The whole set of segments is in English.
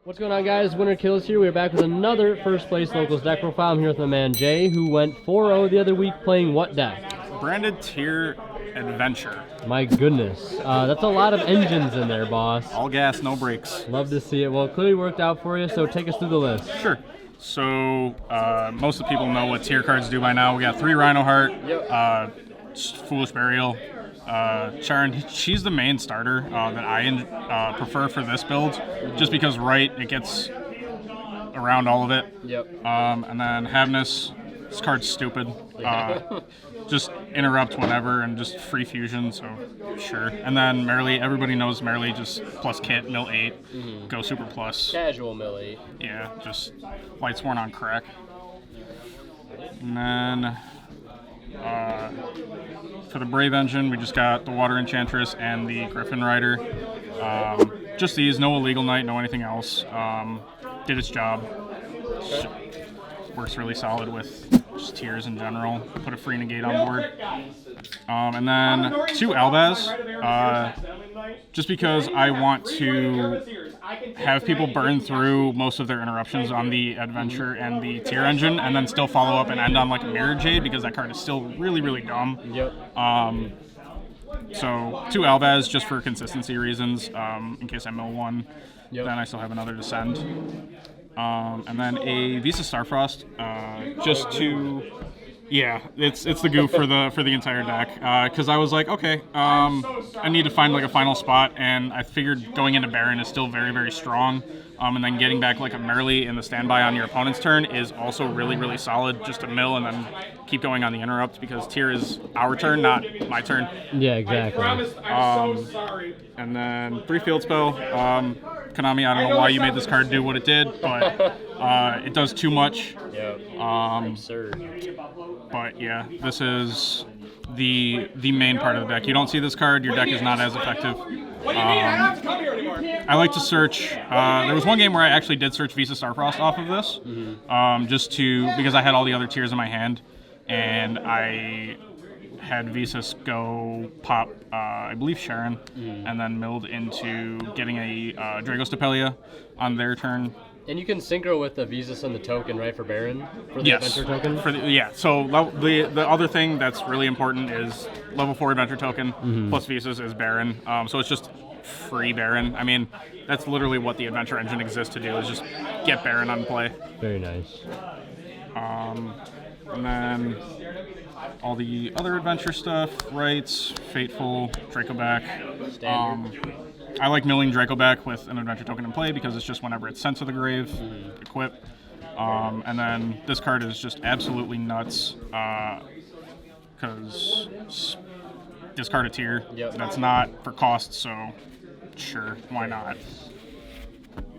What's going on, guys? Winner Kills here. We're back with another first place locals deck profile. I'm here with my man Jay, who went 4-0 the other week playing what deck? Branded Tier Adventure. My goodness. That's a lot of engines in there, boss. All gas, no brakes. Love to see it. Well, it clearly worked out for you, so take us through the list. Sure. So, most of the people know what tier cards do by now. We got 3 Rhino Heart, Foolish Burial. Sharon, she's the main starter that I prefer for this build, just because it gets around all of it. Yep. And then Havness, this card's stupid. Just interrupt whenever and just free fusion, so sure. And then Merrily, everybody knows Merrily, just plus kit, mill 8, go super plus. Casual mill 8. Yeah, just Light Sworn on crack. And then for the Brave Engine, we just got the Water Enchantress and the Griffin Rider. Just these, no Illegal Knight, no anything else. Did its job. Works really solid with just tiers in general. Put a free negate on board. And then 2 Albaz, just because I want to have people burn through most of their interruptions on the Adventure and the tier engine, and then still follow up and end on like a Mirror Jade, because that card is still really, really dumb. Yep. So 2 Albaz just for consistency reasons, in case I mill 1. Yep. Then I still have another to send. And then a Visa Starfrost, just to, it's the goof for the entire deck. Because I was like, okay, I need to find like a final spot, and I figured going into Baron is still very, very strong. And then getting back like a Merrily in the standby on your opponent's turn is also really, really solid, just to mill and then keep going on the interrupt, because tier is our turn, not my turn. Yeah, exactly. I'm sorry. And then 3 Field Spell. Konami, I don't know why you made this card do what it did, but it does too much. Yep. Absurd. But yeah, this is the main part of the deck. You don't see this card, your deck is not as effective. I like to search. There was one game where I actually did search Visa Starfrost off of this, because I had all the other tiers in my hand, and I had Visas go pop, I believe Sharon, and then milled into getting a Dragos Stapelia on their turn. And you can synchro with the Visas and the token, right, for Baron? For the Yes. Adventure token? So the other thing that's really important is level 4 Adventure token plus Visas is Baron. So it's just free Baron. I mean, that's literally what the Adventure Engine exists to do, is just get Baron on play. Very nice. And then all the other adventure stuff, Rights, Fateful, Dracoback. Standard. I like milling Dracoback with an adventure token in play, because it's just whenever it's sent to the grave, equip. And then this card is just absolutely nuts, because discard a tier. Yep. That's not for cost, so sure, why not?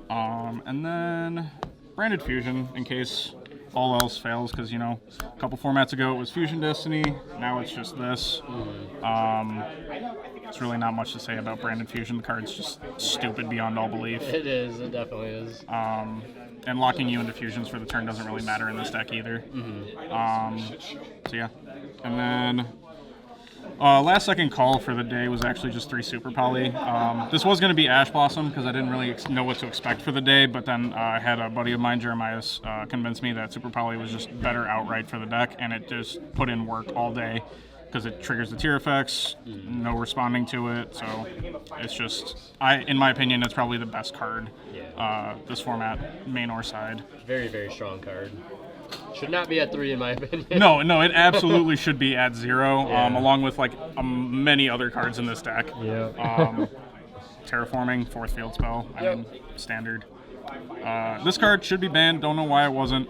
And then Branded Fusion, in case all else fails, because, a couple formats ago it was Fusion Destiny, now it's just this. It's really not much to say about Branded Fusion. The card's just stupid beyond all belief. It is, it definitely is. And locking you into fusions for the turn doesn't really matter in this deck either. So yeah. And then last second call for the day was actually just 3 Super Poly. This was going to be Ash Blossom, because I didn't really know what to expect for the day, but then I had a buddy of mine, Jeremias, convince me that Super Poly was just better outright for the deck, and it just put in work all day, because it triggers the tier effects, no responding to it, so it's just, in my opinion, it's probably the best card, this format, main or side. Very, very strong card. Should not be at 3 in my opinion. No, it absolutely should be at 0, along with like many other cards in this deck. Yeah. Terraforming, 4th Field Spell, I mean, standard. This card should be banned, don't know why it wasn't.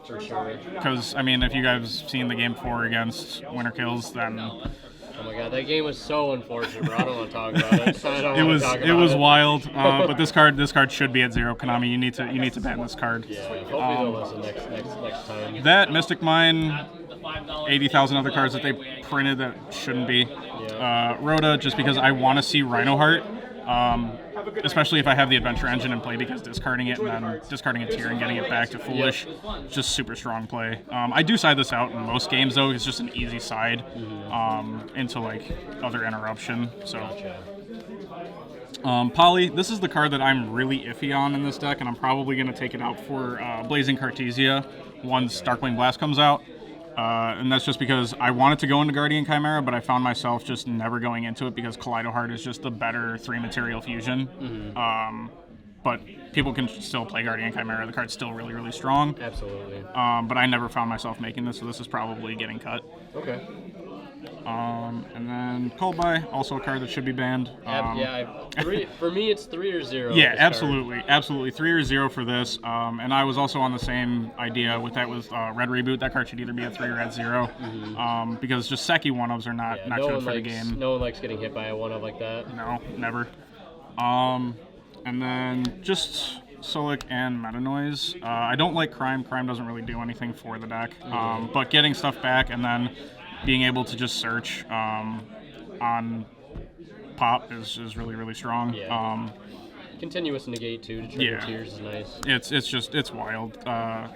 For sure. Because, I mean, if you guys seen the game 4 against Winter Kills, then... Oh my god, that game was so unfortunate, bro. I don't want to talk about it. It was wild, but this card should be at 0. Konami, you need to ban this card. Yeah, hopefully they'll listen next time. That Mystic Mine, 80,000 other cards that they printed that shouldn't be. Yeah. Rhoda, just because I want to see Rhino Heart, especially if I have the Adventure Engine in play, because discarding it and then discarding a tier and getting it back to Foolish, just super strong play. I do side this out in most games, though. It's just an easy side into like other interruption. So Poly, this is the card that I'm really iffy on in this deck, and I'm probably going to take it out for Blazing Cartesia once Darkwing Blast comes out. And that's just because I wanted to go into Guardian Chimera, but I found myself just never going into it because Kaleido Heart is just the better 3-material fusion. But people can still play Guardian Chimera. The card's still really, really strong. Absolutely. But I never found myself making this, so this is probably getting cut. Okay. And then Called By, also a card that should be banned. For me, it's 3 or 0. Yeah, absolutely. 3 or 0 for this. And I was also on the same idea with Red Reboot. That card should either be a 3 or at 0. Because just Seki 1-ofs are not good for the game. No one likes getting hit by a 1-of like that. No, never. And then just Solic and Meta Noise. I don't like Crime. Crime doesn't really do anything for the deck. But getting stuff back and then being able to just search on pop is really, really strong. Yeah. Continuous negate too to trigger Tears is nice. It's wild.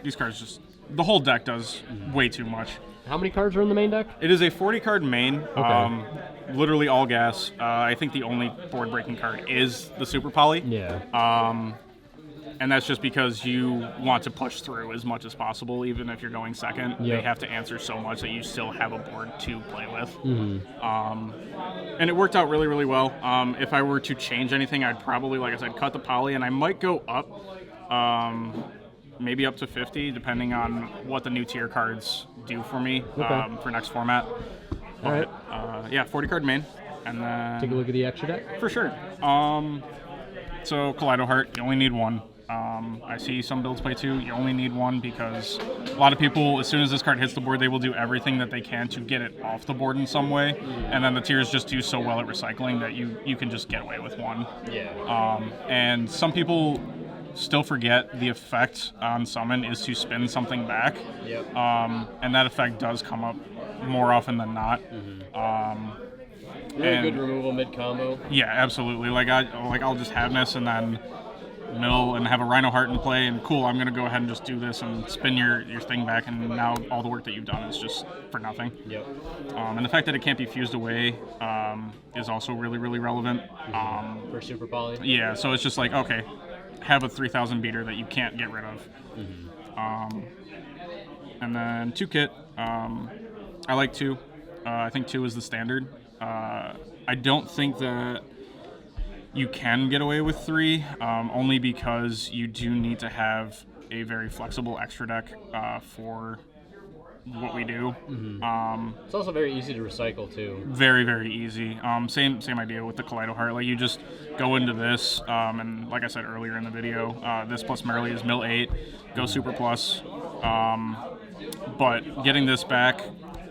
These cards just, the whole deck does way too much. How many cards are in the main deck? It is a 40-card main. Okay. Literally all gas. I think the only board-breaking card is the Super Poly. Yeah. And that's just because you want to push through as much as possible, even if you're going second. Yep. They have to answer so much that you still have a board to play with. And it worked out really, really well. If I were to change anything, I'd probably, like I said, cut the Poly, and I might go up, maybe up to 50, depending on what the new tier cards do for me for next format. All right. 40-card main. And then Take a look at the extra deck. For sure. So Kaleido Heart, you only need 1. I see some builds play 2. You only need 1 because a lot of people, as soon as this card hits the board, they will do everything that they can to get it off the board in some way. And then the tiers just do so well at recycling that you can just get away with 1. Yeah. And some people still forget the effect on summon is to spin something back. Yep. And that effect does come up more often than not. Really good removal mid combo. Yeah, absolutely. I'll just have this and then mill and have a Rhino Heart in play, and cool, I'm gonna go ahead and just do this and spin your thing back, and now all the work that you've done is just for nothing. Yep. And the fact that it can't be fused away is also really, really relevant. For Super Poly. Yeah, so it's just like, okay, have a 3,000 beater that you can't get rid of. And then 2 kit. I like 2. I think 2 is the standard. I don't think that you can get away with 3, only because you do need to have a very flexible extra deck for what we do. It's also very easy to recycle too. Very, very easy. Same idea with the Kaleido Heart. Like, you just go into this, and like I said earlier in the video, this plus Merrily is mill 8, go Super Plus. But getting this back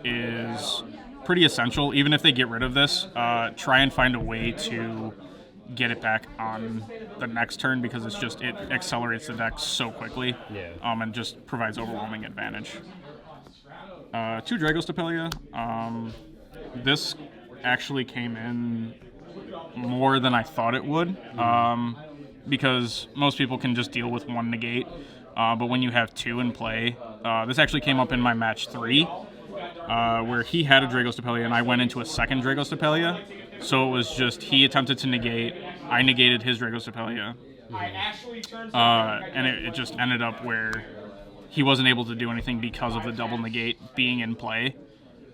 is pretty essential. Even if they get rid of this, try and find a way to get it back on the next turn, because it accelerates the deck so quickly. And just provides overwhelming advantage. 2 Dragostapelia. This actually came in more than I thought it would, because most people can just deal with 1 negate, but when you have 2 in play, this actually came up in my match 3, where he had a Dragostapelia and I went into a second Dragostapelia. So it was just, he attempted to negate, I negated his Dragostapelia, and it just ended up where he wasn't able to do anything because of the double negate being in play,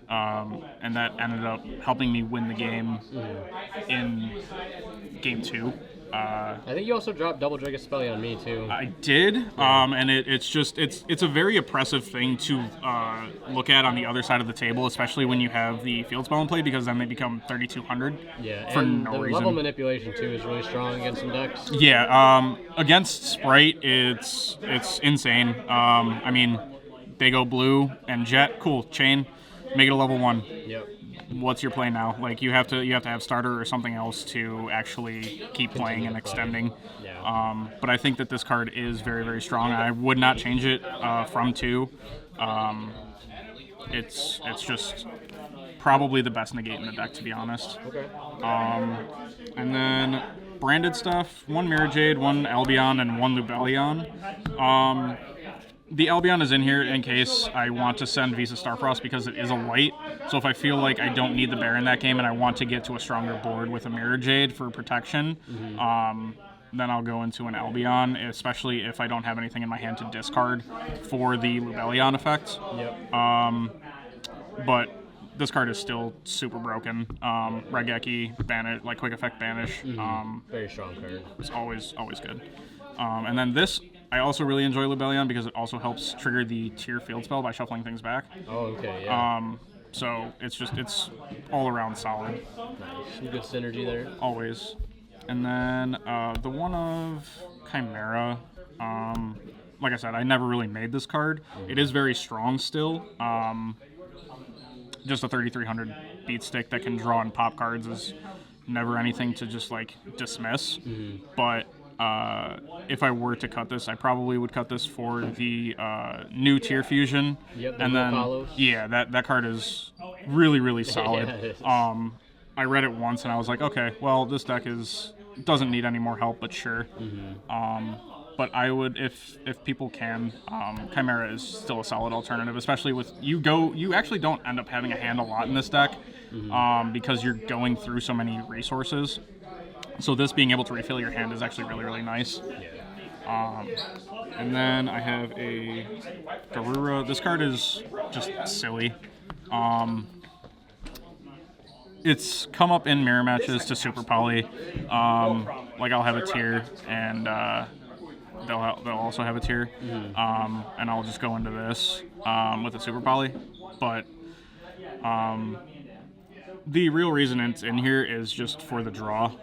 and that ended up helping me win the game in game 2. I think you also dropped double Dragostapelia on me too. I did, and it's a very oppressive thing to look at on the other side of the table, especially when you have the field spell in play, because then they become 3,200. Yeah, for and no the reason. level manipulation too is really strong against some decks. Yeah, against Sprite, it's insane. I mean, they go blue and Jet, cool, chain, make it a level 1. Yep. What's your play now? Like, you have to have starter or something else to actually keep playing and extending. Yeah. But I think that this card is very, very strong. I would not change it from 2. It's just probably the best negate in the deck, to be honest. Okay. And then branded stuff: 1 Mirror Jade, 1 Albion, and 1 Lubellion. The Albion is in here in case I want to send Visa Starfrost because it is a light. So if I feel like I don't need the bear in that game and I want to get to a stronger board with a Mirror Jade for protection, then I'll go into an Albion, especially if I don't have anything in my hand to discard for the Lubellion effect. But this card is still super broken. Regeki, banish, like quick effect banish. Very strong card. It's always good. And then this, I also really enjoy Lubellion because it also helps trigger the Tear field spell by shuffling things back. Oh, okay, yeah. So it's all around solid. Nice. Some good synergy there. Always. And then the one of Chimera, like I said, I never really made this card. It is very strong still. Just a 3300 beat stick that can draw and pop cards is never anything to just like dismiss. But if I were to cut this, I probably would cut this for the new Tear Fusion. Yep, and then Apollos. Yeah, that card is really solid. Yeah, it is. I read it once and I was like, okay, well, this deck doesn't need any more help, but sure. But I would, if people can, Chimera is still a solid alternative, especially with you actually don't end up having a hand a lot in this deck because you're going through so many resources. So this being able to refill your hand is actually really nice. And then I have a Garura. This card is just silly. It's come up in mirror matches to Super Poly. Like I'll have a Tear, and they'll also have a Tear, and I'll just go into this with a Super Poly. But the real reason it's in here is just for the draw.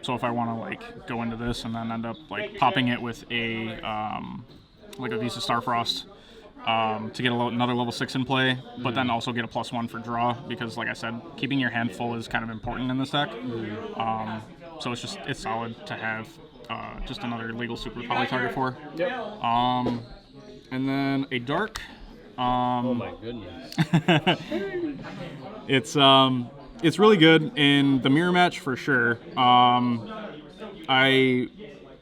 So if I want to like go into this and then end up like popping it with a like a Visa Starfrost. To get another level 6 in play, but then also get a +1 for draw, because like I said, keeping your hand full is kind of important in this deck. So it's solid to have just another legal Super Poly target for. And then a Dark. Oh my goodness. It's really good in the mirror match for sure. I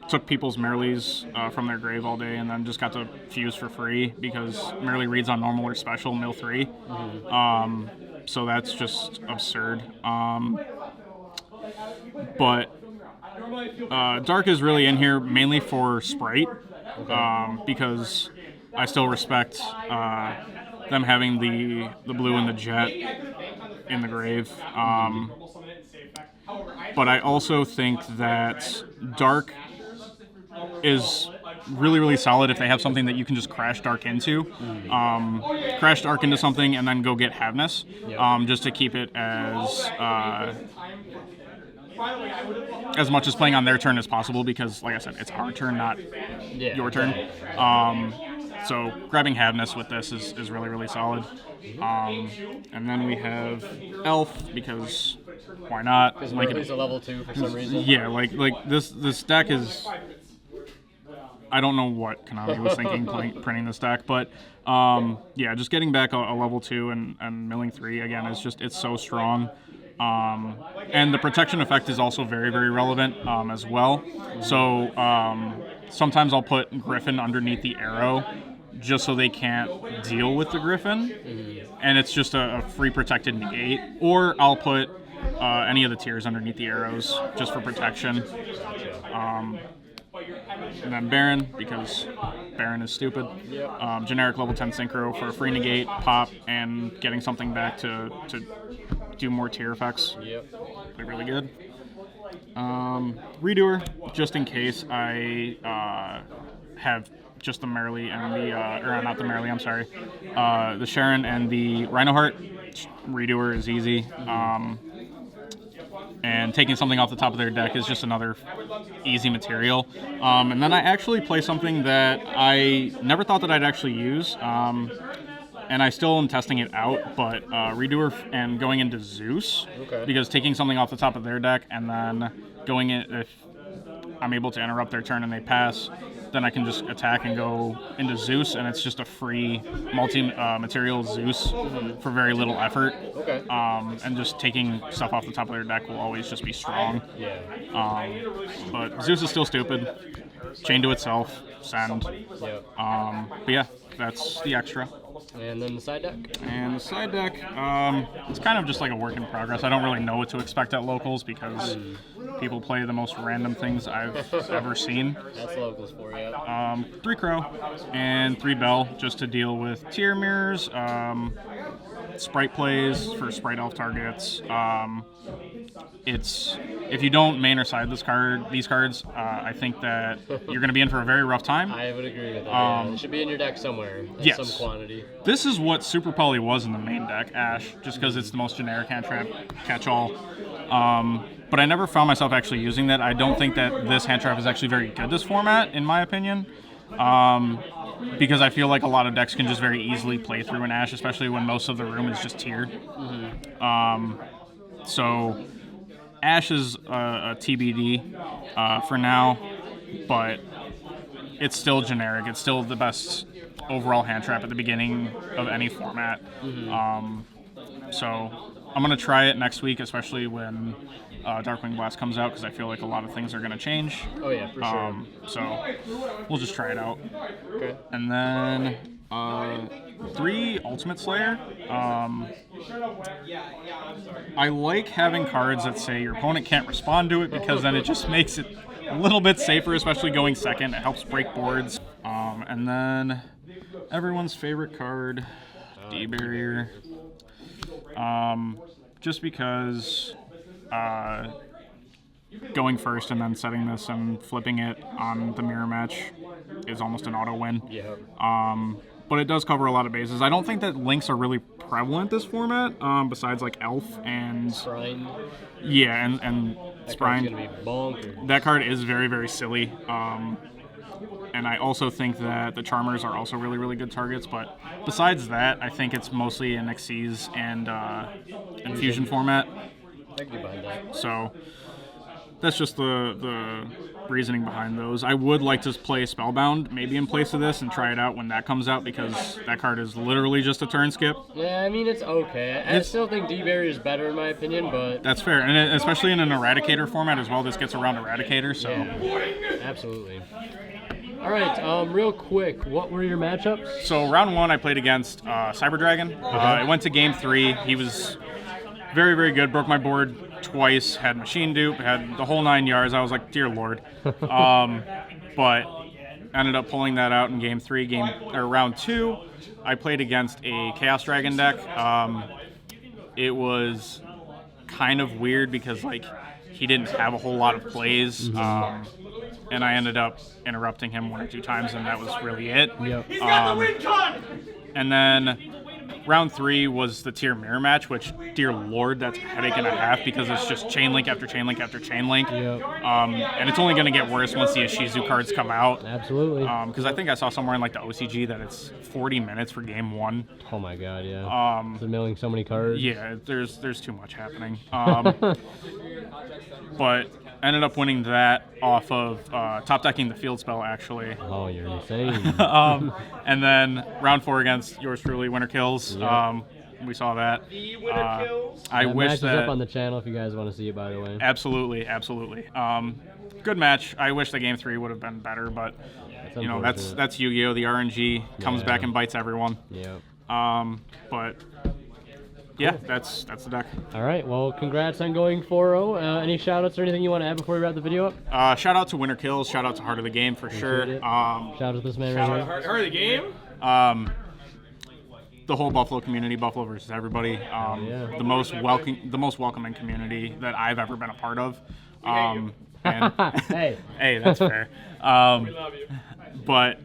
took people's Merrilies from their grave all day and then just got to fuse for free because Merrily reads on normal or special, mill 3. So that's just absurd. But Dark is really in here mainly for Sprite, because I still respect them having the blue and the jet in the grave. But I also think that Dark is really solid if they have something that you can just crash Dark into. Crash Dark into something and then go get Havness, just to keep it as much as playing on their turn as possible, because like I said, it's our turn, not your turn. So grabbing Havness with this is really solid. And then we have Elf, because why not? Because Merrili's a level 2 for some reason. Yeah, like this deck is, I don't know what Konami was thinking printing this deck, but yeah, just getting back a level 2 and milling 3 again is it's so strong. And the protection effect is also very relevant as well. So sometimes I'll put Griffin underneath the arrow just so they can't deal with the Griffin, and it's just a free protected negate. Or I'll put any of the tiers underneath the arrows just for protection. And then Baron, because Baron is stupid. Generic level 10 synchro for a free negate, pop, and getting something back to do more tier effects. They're really good. Redoer, just in case I have just the Merrily and the, or not the Merrily, I'm sorry, the Sharon and the Rhinoheart. Redoer is easy. And taking something off the top of their deck is just another easy material. And then I actually play something that I never thought that I'd actually use, and I still am testing it out, but Redoer and going into Zeus, because taking something off the top of their deck and then going in, I'm able to interrupt their turn and they pass, then I can just attack and go into Zeus, and it's just a free multi-material Zeus for very little effort. Okay. And just taking stuff off the top of their deck will always just be strong. Yeah. But Zeus is still stupid. Chain to itself, send. Yep. But yeah, that's the extra. And then the side deck? And the side deck, it's kind of just like a work in progress. I don't really know what to expect at locals because people play the most random things I've ever seen. That's locals for you. 3 Crow and 3 Bell just to deal with tier mirrors, sprite plays for sprite elf targets. It's if you don't main or side these cards, I think that you're going to be in for a very rough time. I would agree with that. Yeah. It should be in your deck somewhere in some quantity. This is what Super Poly was in the main deck, Ash, just because it's the most generic hand trap catch-all. But I never found myself actually using that. I don't think that this hand trap is actually very good this format, in my opinion. Because I feel like a lot of decks can just very easily play through an Ash, especially when most of the room is just tiered. So Ash is a TBD for now, but it's still generic. It's still the best overall hand trap at the beginning of any format. So I'm going to try it next week, especially when Darkwing Blast comes out, because I feel like a lot of things are going to change. Oh yeah, for sure. So we'll just try it out. Okay. And then 3 Ultimate Slayer. I like having cards that say your opponent can't respond to it, because then it just makes it a little bit safer, especially going second. It helps break boards. And then everyone's favorite card, D-Barrier. Just because going first and then setting this and flipping it on the mirror match is almost an auto win. Yeah. But it does cover a lot of bases. I don't think that links are really prevalent this format, besides like Elf and Sprine. Yeah, and That Sprine. card's gonna be bonkers. That card is very, very silly. And I also think that the Charmers are also really, really good targets. But besides that, I think it's mostly in Xyz and Fusion format. I can get behind that. So that's just the reasoning behind those. I would like to play Spellbound maybe in place of this and try it out when that comes out, because that card is literally just a turn skip. Yeah, I mean, it's okay. I still think D-Barrier is better in my opinion, but... That's fair, and especially in an Eradicator format as well. This gets around Eradicator, so... Yeah, absolutely. All right, real quick, what were your matchups? So round 1, I played against Cyber Dragon. I went to game 3. He was very, very good. Broke my board twice. Had machine dupe. Had the whole 9 yards. I was like, dear lord. But ended up pulling that out in game 3. Round 2, I played against a Chaos Dragon deck. It was kind of weird because like he didn't have a whole lot of plays. And I ended up interrupting him 1 or 2 times, and that was really it. Yep. And then round 3 was the tier mirror match, which, dear lord, that's a headache and a half, because it's just chain link after chain link after chain link. Yep. And it's only going to get worse once the Ishizu cards come out. Absolutely. Because I think I saw somewhere in like the OCG that it's 40 minutes for game 1. Oh my god, yeah. It's milling so many cards. Yeah, there's too much happening. But ended up winning that off of top decking the field spell, actually. Oh, you're insane. And then round 4 against yours truly, Winter Kills. Yep. We saw that. I that wish match that is up on the channel if you guys want to see it, by the way. absolutely. Good match. I wish the game 3 would have been better, but you know that's Yu-Gi-Oh! The RNG comes back and bites everyone. Yep. But yeah, that's the deck. All right. Well, congrats on going 4-0. Any shout-outs or anything you want to add before we wrap the video up? Shout out to Winter Kills. Shout out to Heart of the Game for sure. Shout out to this man right here. Heart of the game? The whole Buffalo community, Buffalo versus everybody. Yeah. The most welcoming community that I've ever been a part of. And Hey. hey, that's fair. But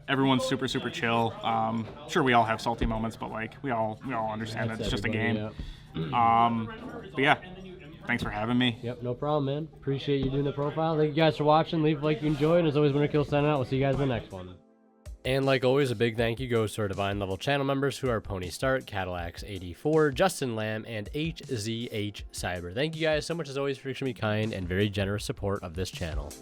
everyone's super, super chill. Sure, we all have salty moments, but like we all understand that it's just a game. Yeah. But yeah, thanks for having me. Yep, no problem, man. Appreciate you doing the profile. Thank you guys for watching. Leave a like if you enjoyed. And as always, Winter Kill signing out. We'll see you guys in the next one. And like always, a big thank you goes to our Divine Level channel members who are Pony Start, Cadillacs84, Justin Lamb, and HZH Cyber. Thank you guys so much as always for extremely kind and very generous support of this channel.